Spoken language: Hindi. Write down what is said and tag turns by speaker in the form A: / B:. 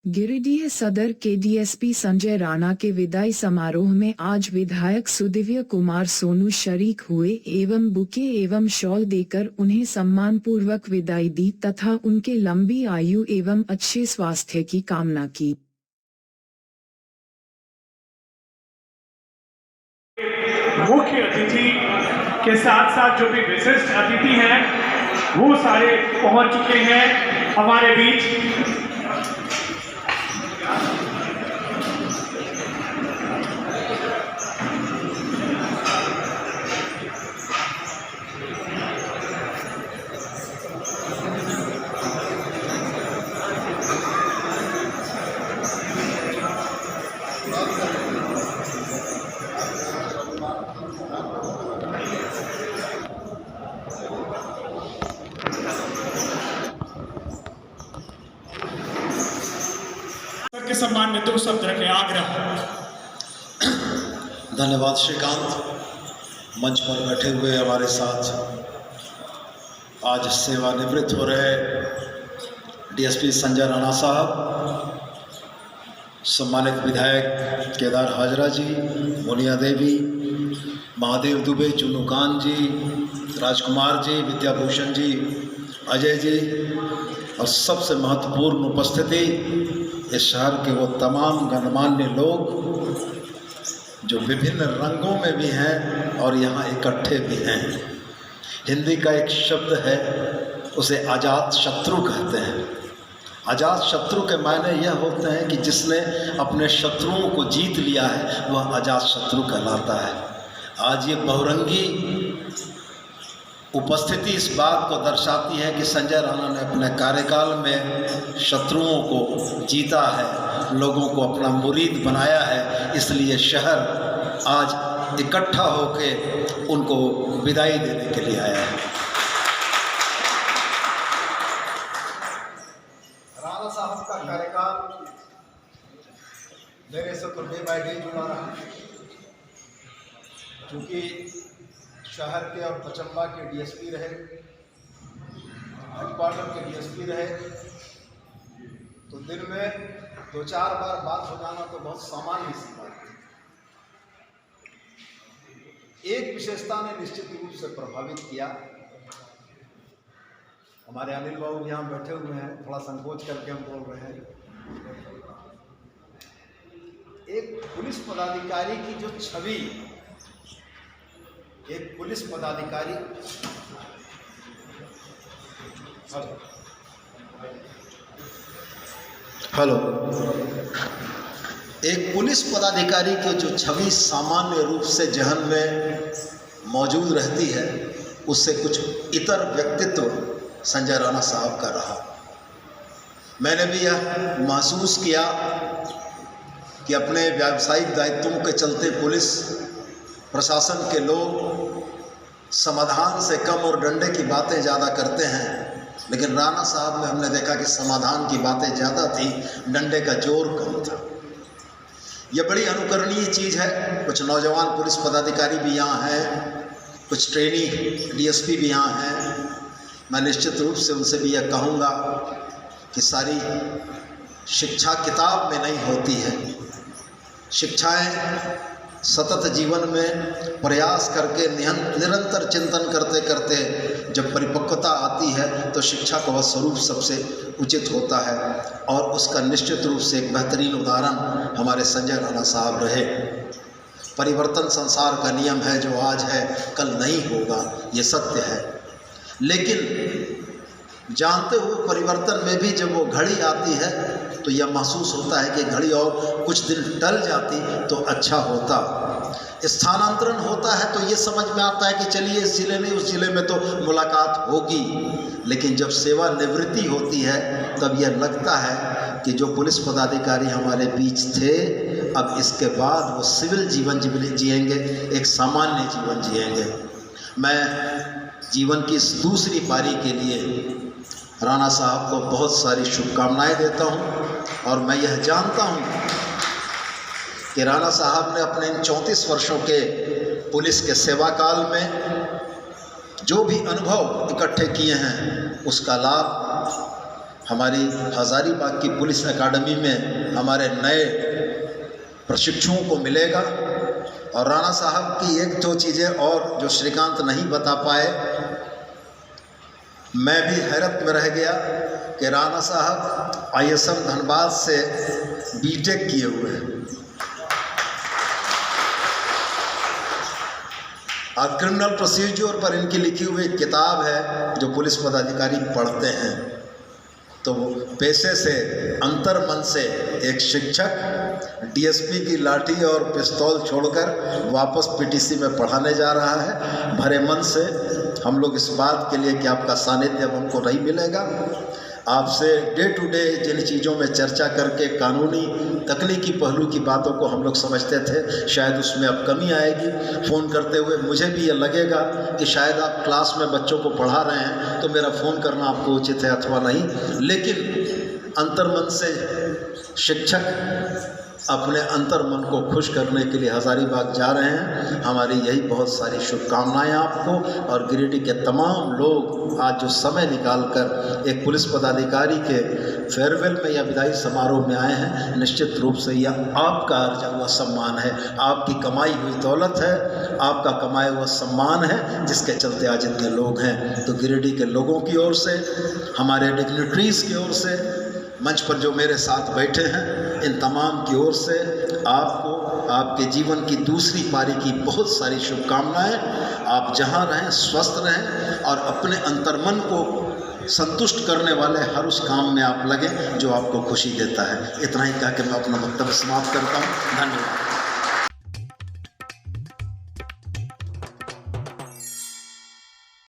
A: गिरिडीह सदर के डीएसपी संजय राणा के विदाई समारोह में आज विधायक सुदिव्य कुमार सोनू शरीक हुए एवं बुके एवं शॉल देकर उन्हें सम्मान पूर्वक विदाई दी तथा उनके लंबी आयु एवं अच्छे स्वास्थ्य की कामना की।
B: मुख्य अतिथि के साथ साथ जो भी विशिष्ट अतिथि हैं वो सारे पहुंच चुके हैं हमारे बीच। के सम्मान में 2 शब्द रखे आग्रह।
C: धन्यवाद श्रीकांत। मंच पर बैठे हुए हमारे साथ आज सेवानिवृत्त हो रहे डीएसपी संजय राणा साहब, सम्मानित विधायक केदार हाजरा जी, मोनिया देवी, महादेव दुबे, चुनुकान जी, राजकुमार जी, विद्याभूषण जी, अजय जी और सबसे महत्वपूर्ण उपस्थिति इस शहर के वो तमाम गणमान्य लोग जो विभिन्न रंगों में भी हैं और यहाँ इकट्ठे भी हैं। हिंदी का एक शब्द है, उसे अजात शत्रु कहते हैं। अजात शत्रु के मायने यह होते हैं कि जिसने अपने शत्रुओं को जीत लिया है वह अजात शत्रु कहलाता है। आज ये बहुरंगी उपस्थिति इस बात को दर्शाती है कि संजय राणा ने अपने कार्यकाल में शत्रुओं को जीता है, लोगों को अपना मुरीद बनाया है, इसलिए शहर आज इकट्ठा होके उनको विदाई देने के लिए आया है।
D: राणा साहब का कार्यकाल मेरे से तो डे बाय डे जुड़ा रहा, क्योंकि शहर के और पचम्बा के डीएसपी रहे, हेडक्वार्टर के डीएसपी रहे, तो दिन में 2-4 बार बात हो जाना तो बहुत सामान्य सी बात है। एक विशेषता ने निश्चित रूप से प्रभावित किया। हमारे अनिल बाबू यहाँ बैठे हुए हैं, थोड़ा संकोच करके हम बोल रहे हैं। एक पुलिस पदाधिकारी की जो छवि, एक पुलिस पदाधिकारी
C: एक पुलिस पदाधिकारी की जो छवि सामान्य रूप से जहन में मौजूद रहती है, उससे कुछ इतर व्यक्तित्व संजय राणा साहब का रहा। मैंने भी यह महसूस किया कि अपने व्यावसायिक दायित्वों के चलते पुलिस प्रशासन के लोग समाधान से कम और डंडे की बातें ज़्यादा करते हैं, लेकिन राणा साहब में हमने देखा कि समाधान की बातें ज़्यादा थी, डंडे का जोर कम था। यह बड़ी अनुकरणीय चीज़ है। कुछ नौजवान पुलिस पदाधिकारी भी यहाँ हैं, कुछ ट्रेनी डीएसपी भी यहाँ हैं। मैं निश्चित रूप से उनसे भी यह कहूँगा कि सारी शिक्षा किताब में नहीं होती है। शिक्षाएँ सतत जीवन में प्रयास करके निरंतर चिंतन करते करते जब परिपक्वता आती है तो शिक्षा का वह स्वरूप सबसे उचित होता है, और उसका निश्चित रूप से एक बेहतरीन उदाहरण हमारे संजय राणा साहब रहे। परिवर्तन संसार का नियम है, जो आज है कल नहीं होगा, ये सत्य है। लेकिन जानते हुए परिवर्तन में भी जब वो घड़ी आती है तो यह महसूस होता है कि घड़ी और कुछ दिन टल जाती तो अच्छा होता। स्थानांतरण होता है तो ये समझ में आता है कि चलिए इस जिले नहीं उस जिले में तो मुलाकात होगी, लेकिन जब सेवानिवृत्ति होती है तब यह लगता है कि जो पुलिस पदाधिकारी हमारे बीच थे, अब इसके बाद वो सिविल जीवन जिएंगे, एक सामान्य जीवन जिएंगे। मैं जीवन की इस दूसरी पारी के लिए राणा साहब को बहुत सारी शुभकामनाएं देता हूं, और मैं यह जानता हूं कि राणा साहब ने अपने इन 34 वर्षों के पुलिस के सेवा काल में जो भी अनुभव इकट्ठे किए हैं उसका लाभ हमारी हज़ारीबाग की पुलिस एकेडमी में हमारे नए प्रशिक्षुओं को मिलेगा। और राणा साहब की एक दो चीज़ें और जो श्रीकांत नहीं बता पाए, मैं भी हैरत में रह गया कि राणा साहब ISM धनबाद से BTech किए हुए हैं और क्रिमिनल प्रोसीजर पर इनकी लिखी हुई किताब है जो पुलिस पदाधिकारी पढ़ते हैं। तो पेशे से अंतर्मन से एक शिक्षक DSP की लाठी और पिस्तौल छोड़कर वापस PTC में पढ़ाने जा रहा है। भरे मन से हम लोग इस बात के लिए कि आपका सानिध्य अब हमको नहीं मिलेगा, आपसे डे टू डे जिन चीज़ों में चर्चा करके कानूनी तकनीकी पहलू की बातों को हम लोग समझते थे, शायद उसमें अब कमी आएगी। फ़ोन करते हुए मुझे भी ये लगेगा कि शायद आप क्लास में बच्चों को पढ़ा रहे हैं तो मेरा फ़ोन करना आपको उचित है अथवा नहीं, लेकिन अंतर्मन से शिक्षक अपने अंतर्मन को खुश करने के लिए हज़ारीबाग जा रहे हैं। हमारी यही बहुत सारी शुभकामनाएं आपको और गिरिडीह के तमाम लोग आज जो समय निकालकर एक पुलिस पदाधिकारी के फेयरवेल में या विदाई समारोह में आए हैं, निश्चित रूप से यह आपका अर्जा हुआ सम्मान है, आपकी कमाई हुई दौलत है, आपका कमाया हुआ सम्मान है, जिसके चलते आज इतने लोग हैं। तो गिरिडीह के लोगों की ओर से, हमारे डिग्निटरीज़ की ओर से, मंच पर जो मेरे साथ बैठे हैं, इन तमाम की ओर से आपको आपके जीवन की दूसरी पारी की बहुत सारी शुभकामनाएं। आप जहां रहें स्वस्थ रहें और अपने अंतर्मन को संतुष्ट करने वाले हर उस काम में आप लगें जो आपको खुशी देता है। इतना ही कह के मैं अपना वक्तव्य समाप्त करता हूं। धन्यवाद।